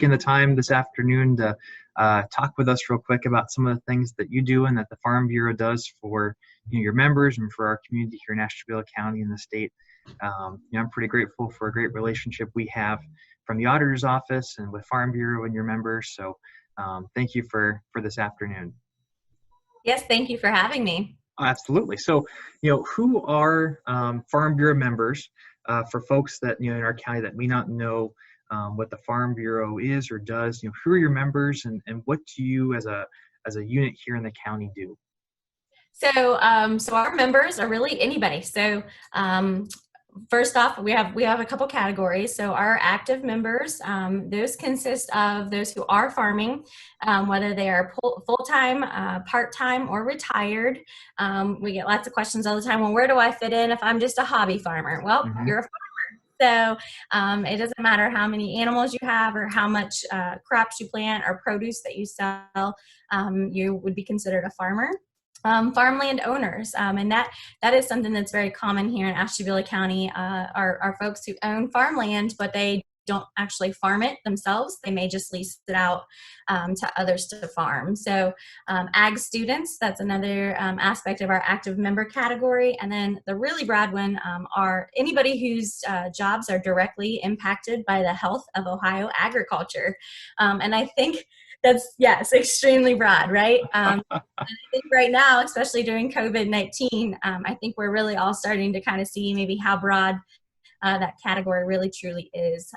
taking the time this afternoon to talk with us real quick about some of the things that you do and that the Farm Bureau does for your members and for our community here in Ashtabula County and the state. I'm pretty grateful for a great relationship we have from the Auditor's Office and with Farm Bureau and your members. So thank you for this afternoon. Yes, thank you for having me. Absolutely. So, who are Farm Bureau members for folks that, in our county that may not know what the Farm Bureau is or does? Who are your members and what do you as a unit here in the county do? So, so our members are really anybody. So, first off, we have a couple categories. So our active members, those consist of those who are farming, whether they are full-time, part-time, or retired. We get lots of questions all the time. Well, where do I fit in if I'm just a hobby farmer? Well, you're a farmer. So it doesn't matter how many animals you have or how much crops you plant or produce that you sell, you would be considered a farmer. Farmland owners, and that is something that's very common here in Ashtabula County, are folks who own farmland, but they don't actually farm it themselves. They may just lease it out to others to farm. So ag students, that's another aspect of our active member category. And then the really broad one are anybody whose jobs are directly impacted by the health of Ohio agriculture. And I think that's, yes, extremely broad, right? And I think right now, especially during COVID-19, I think we're really all starting to kind of see maybe how broad that category really truly is.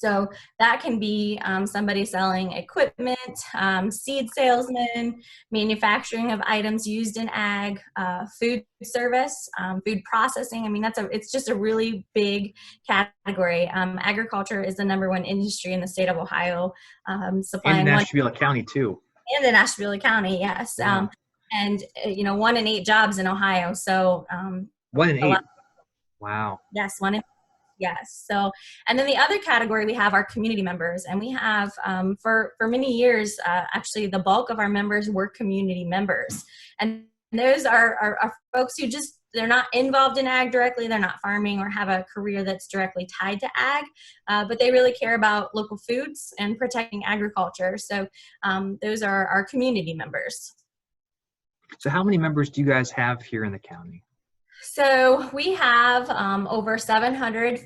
So that can be somebody selling equipment, seed salesmen, manufacturing of items used in ag, food service, food processing. I mean, it's just a really big category. Agriculture is the #1 industry in the state of Ohio, supplying and in Ashtabula County too. And in Ashtabula County, yes. Yeah. And 1 in 8 jobs in Ohio. So 1 in 8. Wow. Yes, 1 in. Yes. So, and then the other category we have are community members, and we have for many years, actually the bulk of our members were community members, and those are folks who they're not involved in ag directly, they're not farming or have a career that's directly tied to ag, but they really care about local foods and protecting agriculture. So those are our community members. So how many members do you guys have here in the county? So we have over 700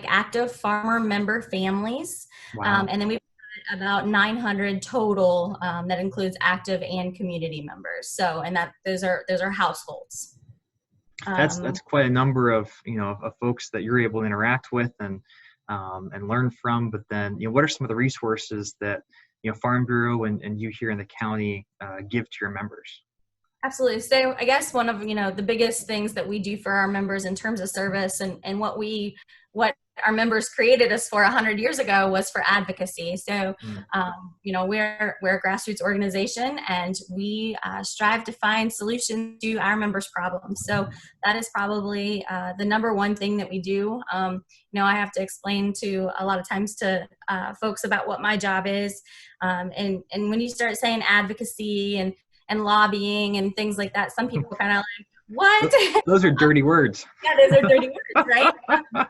active farmer member families. Wow. And then we've got about 900 total that includes active and community members. So, and those are households. That's quite a number of of folks that you're able to interact with and learn from. But then what are some of the resources that Farm Bureau and you here in the county give to your members? Absolutely. So I guess one of the biggest things that we do for our members in terms of service and what our members created us for 100 years ago was for advocacy. So we're a grassroots organization, and we strive to find solutions to our members' problems. So that is probably the #1 thing that we do. I have to explain to a lot of times to folks about what my job is, and when you start saying advocacy and lobbying and things like that, some people kind of like, what? Those are dirty words. Yeah, those are dirty words, right? And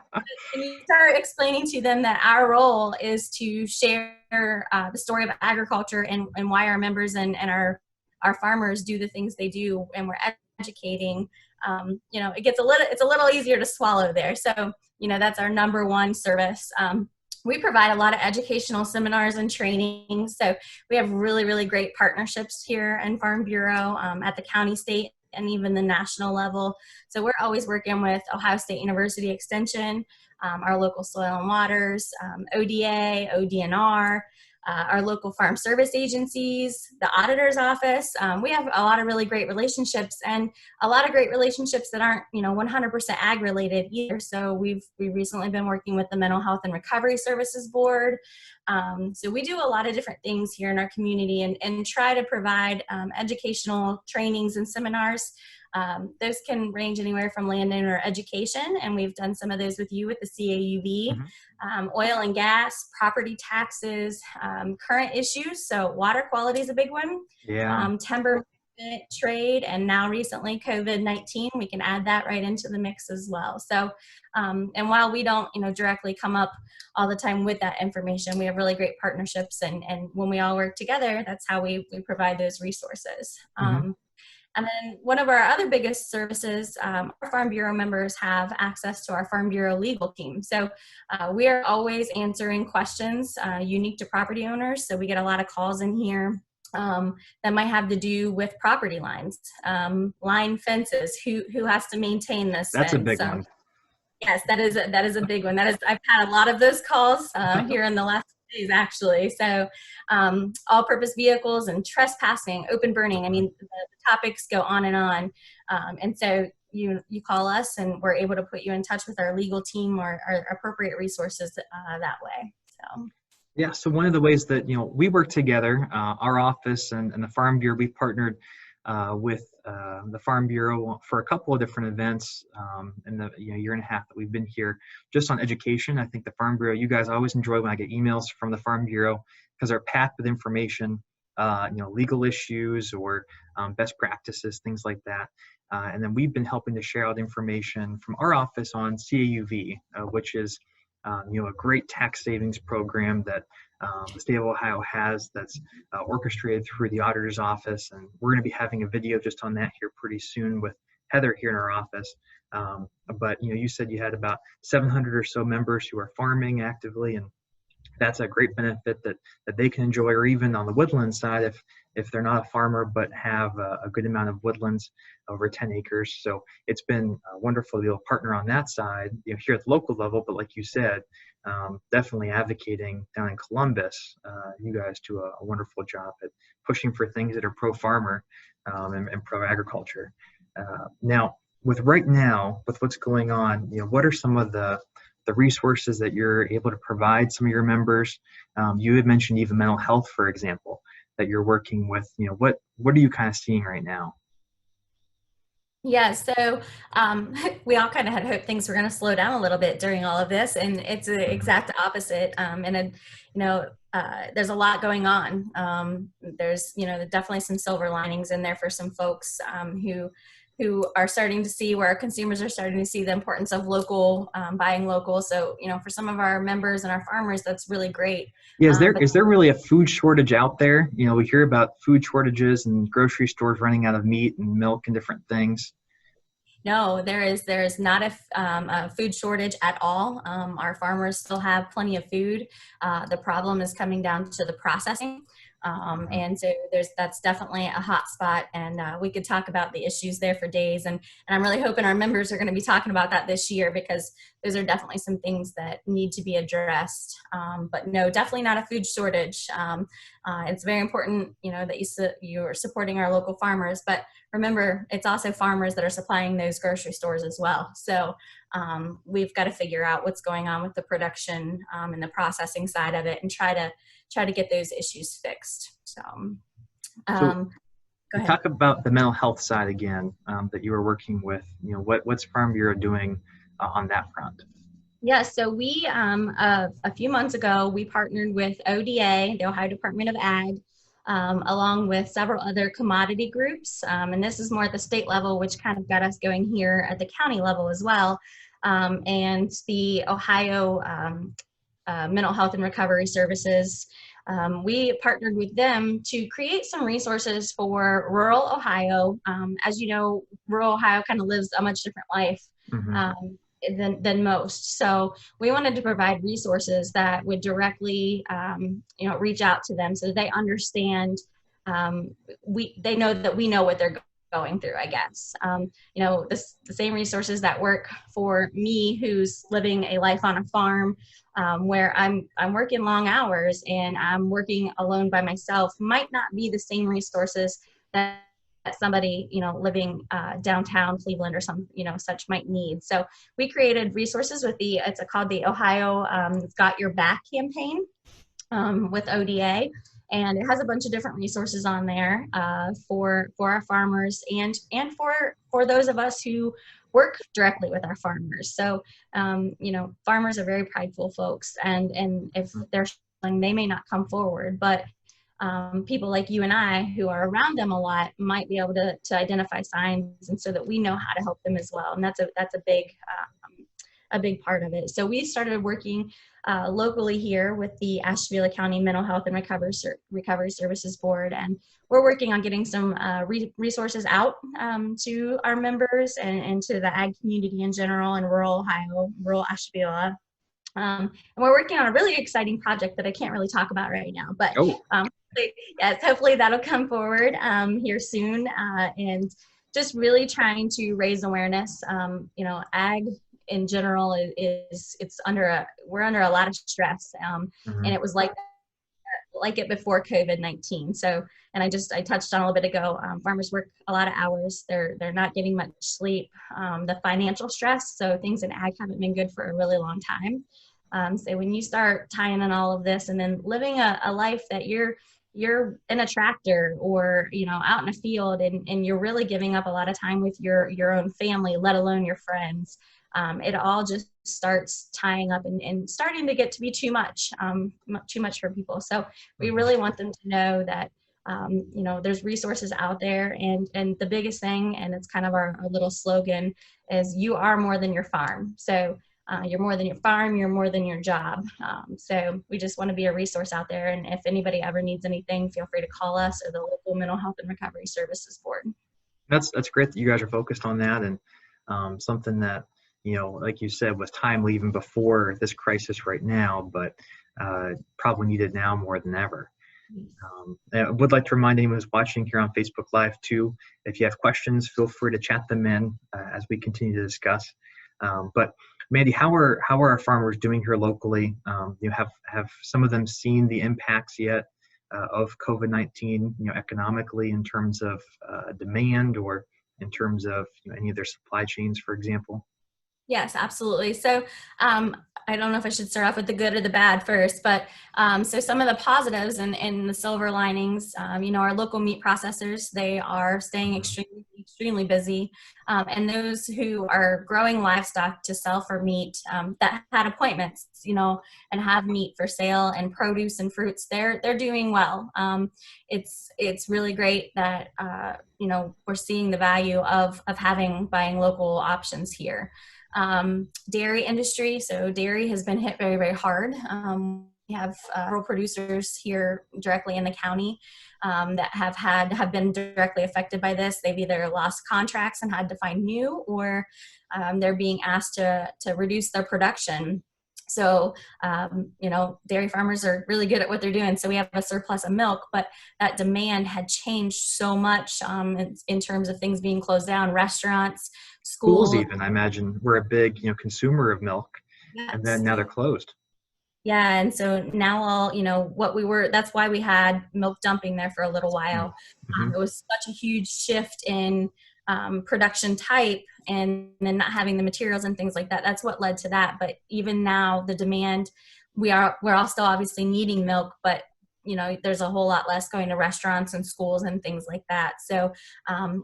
you start explaining to them that our role is to share the story of agriculture and why our members and our farmers do the things they do, and we're educating. It's a little easier to swallow there. So that's our #1 service. We provide a lot of educational seminars and training. So we have really, really great partnerships here in Farm Bureau at the county, state, and even the national level. So we're always working with Ohio State University Extension, our local Soil and Waters, ODA, ODNR, our local farm service agencies, the Auditor's Office. We have a lot of really great relationships, and a lot of great relationships that aren't 100% ag related either. So we've recently been working with the Mental Health and Recovery Services Board. So we do a lot of different things here in our community and try to provide educational trainings and seminars. Those can range anywhere from landowner education, and we've done some of those with you with the CAUV, oil and gas, property taxes, current issues. So water quality is a big one. Yeah. Timber benefit, trade, and now recently COVID-19, we can add that right into the mix as well. So, and while we don't, directly come up all the time with that information, we have really great partnerships, and when we all work together, that's how we provide those resources. And then one of our other biggest services, our Farm Bureau members have access to our Farm Bureau legal team. So we are always answering questions unique to property owners. So we get a lot of calls in here that might have to do with property lines, line fences, who has to maintain this That's fence. a big one. Yes, that is a big one. I've had a lot of those calls here in the last days, actually. So all-purpose vehicles and trespassing, open burning. I mean, the topics go on. And so you call us, and we're able to put you in touch with our legal team or appropriate resources that way. So. Yeah. So one of the ways that we work together, our office and the Farm Bureau, we've partnered with the Farm Bureau for a couple of different events in the year and a half that we've been here, just on education. I think the Farm Bureau, you guys always enjoy when I get emails from the Farm Bureau, because they're packed with information, legal issues or best practices, things like that. And then we've been helping to share out information from our office on CAUV, which is a great tax savings program that the state of Ohio has, that's orchestrated through the auditor's office. And we're going to be having a video just on that here pretty soon with Heather here in our office. But you said you had about 700 or so members who are farming actively, and that's a great benefit that they can enjoy. Or even on the woodland side, if they're not a farmer but have a good amount of woodlands, over 10 acres. So it's been wonderful to be able to partner on that side, here at the local level. But like you said, definitely advocating down in Columbus. You guys do a wonderful job at pushing for things that are pro-farmer and pro-agriculture. Now, with what's going on, what are some of the resources that you're able to provide some of your members? You had mentioned even mental health, for example, that you're working with. What are you kind of seeing right now? Yeah, so we all kind of had hoped things were going to slow down a little bit during all of this, and it's the exact opposite. There's a lot going on. There's definitely some silver linings in there for some folks who are starting to see, where our consumers are starting to see the importance of local, buying local. So for some of our members and our farmers, that's really great. Yeah, is there really a food shortage out there? We hear about food shortages and grocery stores running out of meat and milk and different things. No, there is not a food shortage at all. Our farmers still have plenty of food. The problem is coming down to the processing. And so that's definitely a hot spot, and we could talk about the issues there for days. And I'm really hoping our members are going to be talking about that this year, because those are definitely some things that need to be addressed. But no, definitely not a food shortage. It's very important, that you're supporting our local farmers, but remember, it's also farmers that are supplying those grocery stores as well. So we've got to figure out what's going on with the production and the processing side of it, and try to get those issues fixed. So go ahead. Talk about the mental health side again, that you were working with. What's Farm Bureau doing on that front? Yeah, so we a few months ago, we partnered with ODA, the Ohio Department of Ag, along with several other commodity groups. And this is more at the state level, which kind of got us going here at the county level as well. And the Ohio Mental Health and Recovery Services. We partnered with them to create some resources for rural Ohio. As you know, rural Ohio kind of lives a much different life than most. So we wanted to provide resources that would directly, reach out to them, so they understand. They know that we know what they're going through, I guess. The same resources that work for me, who's living a life on a farm, where I'm working long hours and I'm working alone by myself, might not be the same resources that somebody living downtown Cleveland or such might need. So we created resources with it's called the Ohio Got Your Back campaign with ODA. And it has a bunch of different resources on there for our farmers and for those of us who work directly with our farmers. So, farmers are very prideful folks, and if they're struggling, they may not come forward, but people like you and I who are around them a lot might be able to identify signs, and so that we know how to help them as well. And that's a big part of it. So we started working locally here with the Ashtabula County Mental Health and Recovery Services Board, and we're working on getting some resources out to our members and to the ag community in general in rural Ohio, rural Ashtabula. And we're working on a really exciting project that I can't really talk about right now, but yes, hopefully that'll come forward here soon, and just really trying to raise awareness. Ag in general we're under a lot of stress, and it was like it before COVID-19. So, and I touched on a little bit ago, farmers work a lot of hours. They're not getting much sleep. The financial stress, so things in ag haven't been good for a really long time. So when you start tying in all of this and then living a life that you're in a tractor or, out in a field, and you're really giving up a lot of time with your own family, let alone your friends, it all just starts tying up and starting to get to be too much for people. So we really want them to know that, there's resources out there, and the biggest thing, and it's kind of our little slogan, is you are more than your farm. So you're more than your farm, you're more than your job. So we just want to be a resource out there. And if anybody ever needs anything, feel free to call us or the local Mental Health and Recovery Services Board. That's great that you guys are focused on that, and something that, like you said, was timely even before this crisis right now, but probably needed now more than ever. I would like to remind anyone who's watching here on Facebook Live too, if you have questions, feel free to chat them in as we continue to discuss. But Mandy, how are our farmers doing here locally? Have some of them seen the impacts yet of COVID-19, economically, in terms of demand, or in terms of any of their supply chains, for example? Yes, absolutely. So I don't know if I should start off with the good or the bad first, but so some of the positives and the silver linings, our local meat processors, they are staying extremely busy. And those who are growing livestock to sell for meat, that had appointments, and have meat for sale, and produce and fruits, they're doing well. It's really great that, we're seeing the value of buying local options here. Dairy industry. So dairy has been hit very, very hard. We have rural producers here directly in the county that have been directly affected by this. They've either lost contracts and had to find new, or they're being asked to reduce their production. So, dairy farmers are really good at what they're doing. So we have a surplus of milk, but that demand had changed so much in terms of things being closed down, restaurants, schools. Even, I imagine, we're a big, consumer of milk, yes. And then now they're closed. Yeah, and so now that's why we had milk dumping there for a little while. Mm-hmm. It was such a huge shift in production type, and then not having the materials and things like that. That's what led to that. But even now, the demand, we're all still obviously needing milk, but there's a whole lot less going to restaurants and schools and things like that. So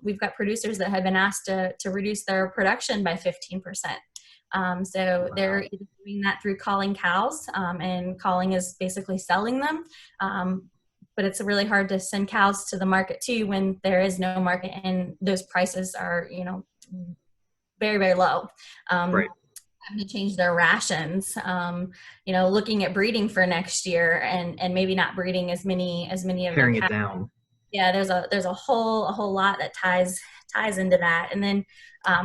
we've got producers that have been asked to reduce their production by 15%. So they're either doing that through calling cows, and calling is basically selling them. But it's really hard to send cows to the market too when there is no market and those prices are, very, very low. Right. Having to change their rations, looking at breeding for next year, and maybe not breeding as many of them. Paring it down. Yeah, there's a whole lot that ties into that. And then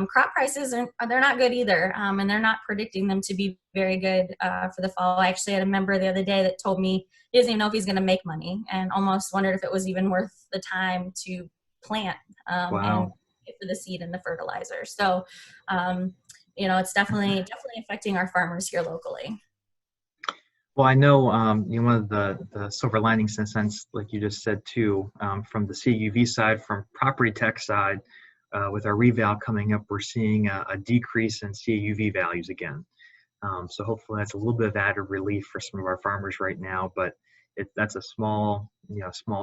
crop prices they're not good either, and they're not predicting them to be very good for the fall. I actually had a member the other day that told me he doesn't even know if he's going to make money, and almost wondered if it was even worth the time to plant and pay for the seed and the fertilizer. So it's definitely affecting our farmers here locally. Well, I know one of the silver linings, in a sense, like you just said too, from the CUV side, from property tech side, with our reval coming up, we're seeing a decrease in CUV values again. So hopefully that's a little bit of added relief for some of our farmers right now, but that's a small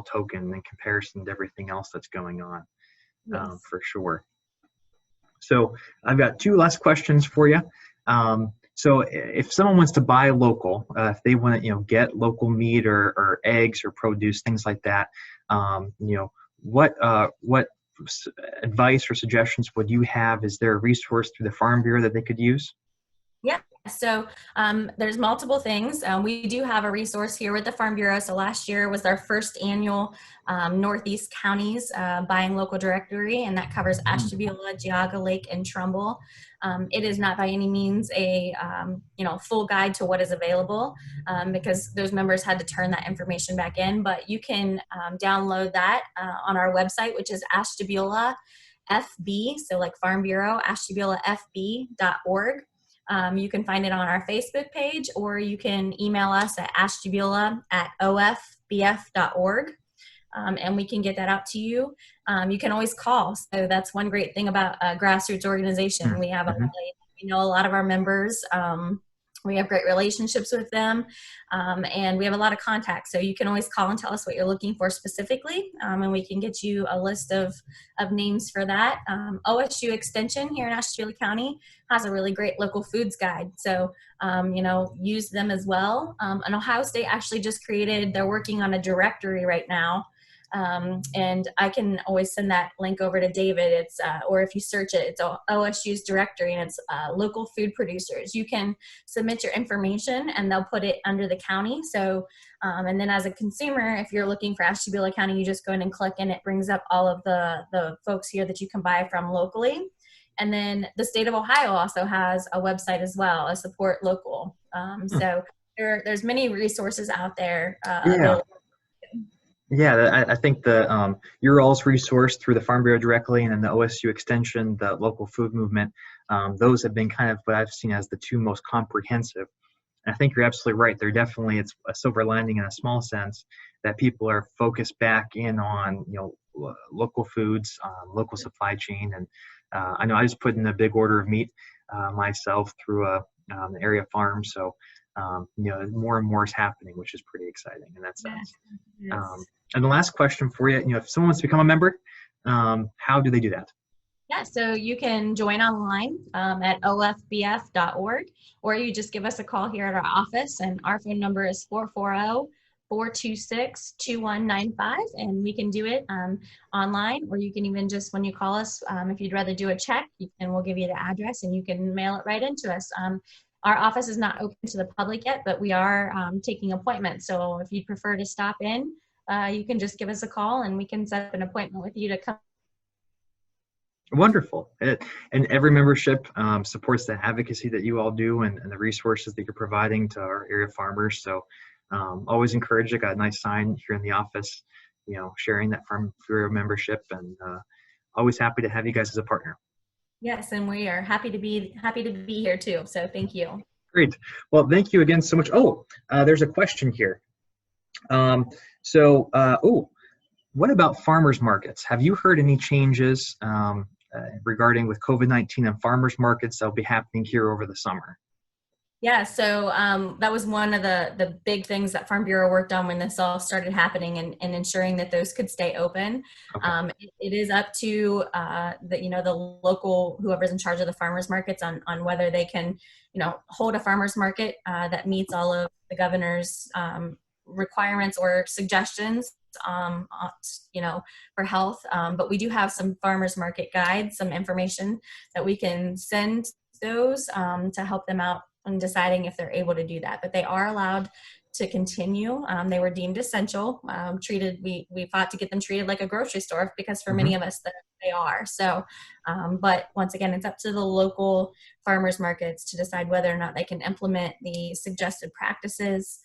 token in comparison to everything else that's going on. Yes. For sure. So I've got two last questions for you. So if someone wants to buy local, if they want to, get local meat or eggs or produce, things like that, what advice or suggestions would you have? Is there a resource through the Farm Bureau that they could use? Yeah, so there's multiple things. We do have a resource here with the Farm Bureau. So last year was our first annual Northeast Counties Buying Local Directory, and that covers Ashtabula, Geauga, Lake, and Trumbull. It is not by any means a full guide to what is available because those members had to turn that information back in, but you can download that on our website, which is Ashtabula FB, so like Farm Bureau, ashtabulafb.org. You can find it on our Facebook page, or you can email us at ashtabula@ofbf.org, and we can get that out to you. You can always call. So that's one great thing about a grassroots organization. We have we know a lot of our members. We have great relationships with them, and we have a lot of contacts. So you can always call and tell us what you're looking for specifically, and we can get you a list of names for that. OSU Extension here in Ashtabula County has a really great local foods guide. So, use them as well. And Ohio State actually just they're working on a directory right now. And I can always send that link over to David. It's or if you search it, it's OSU's directory, and it's local food producers. You can submit your information and they'll put it under the county. So and then as a consumer, if you're looking for Ashtabula County, you just go in and click, and it brings up all of the folks here that you can buy from locally. And then the state of Ohio also has a website as well, a support local. So there's many resources out there available. Yeah, I think your all's resource through the Farm Bureau directly, and then the OSU Extension, the local food movement, those have been kind of what I've seen as the two most comprehensive. And I think you're absolutely right. It's a silver lining in a small sense that people are focused back in on, local foods, local supply chain. And I know I just put in a big order of meat myself through an area farm. So, more and more is happening, which is pretty exciting in that sense. Yes. And the last question for you, if someone wants to become a member, how do they do that? Yeah, so you can join online at ofbf.org, or you just give us a call here at our office, and our phone number is 440-426-2195, and we can do it online, or you can even just, when you call us, if you'd rather do a check, and we'll give you the address, and you can mail it right into us. Our office is not open to the public yet, but we are taking appointments, so if you'd prefer to stop in, you can just give us a call, and we can set up an appointment with you to come. Wonderful. And every membership supports the advocacy that you all do and the resources that you're providing to our area farmers. So always encourage it. Got a nice sign here in the office, sharing that Farm Bureau membership, and always happy to have you guys as a partner. Yes, and we are happy to be here too. So thank you. Great. Well, thank you again so much. There's a question here. What about farmers markets? Have you heard any changes regarding with COVID-19 and farmers markets that'll be happening here over the summer? Yeah, so that was one of the big things that Farm Bureau worked on when this all started happening, and ensuring that those could stay open. Okay. It is up to the local, whoever's in charge of the farmers markets, on whether they can hold a farmers market that meets all of the governor's requirements or suggestions for health. But we do have some farmers market guides, some information that we can send those to help them out in deciding if they're able to do that. But they are allowed to continue. They were deemed essential, we fought to get them treated like a grocery store, because for many of us they are. So, but once again, it's up to the local farmers markets to decide whether or not they can implement the suggested practices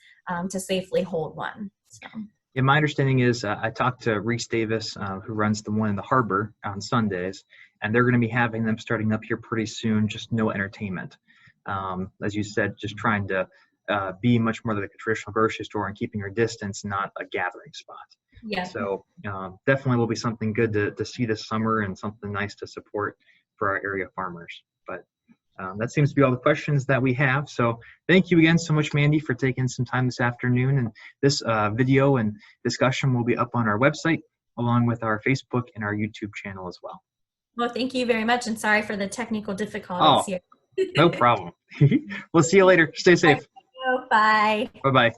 to safely hold one. So. Yeah, my understanding is I talked to Reese Davis, who runs the one in the harbor on Sundays, and they're going to be having them starting up here pretty soon, just no entertainment. As you said, just trying to be much more like a traditional grocery store and keeping your distance, not a gathering spot. Yeah. So definitely will be something good to see this summer, and something nice to support for our area farmers. But that seems to be all the questions that we have. So thank you again so much, Mandy, for taking some time this afternoon. And this video and discussion will be up on our website, along with our Facebook and our YouTube channel as well. Well, thank you very much, and sorry for the technical difficulties here. No problem. We'll see you later. Stay safe. Bye. Bye-bye.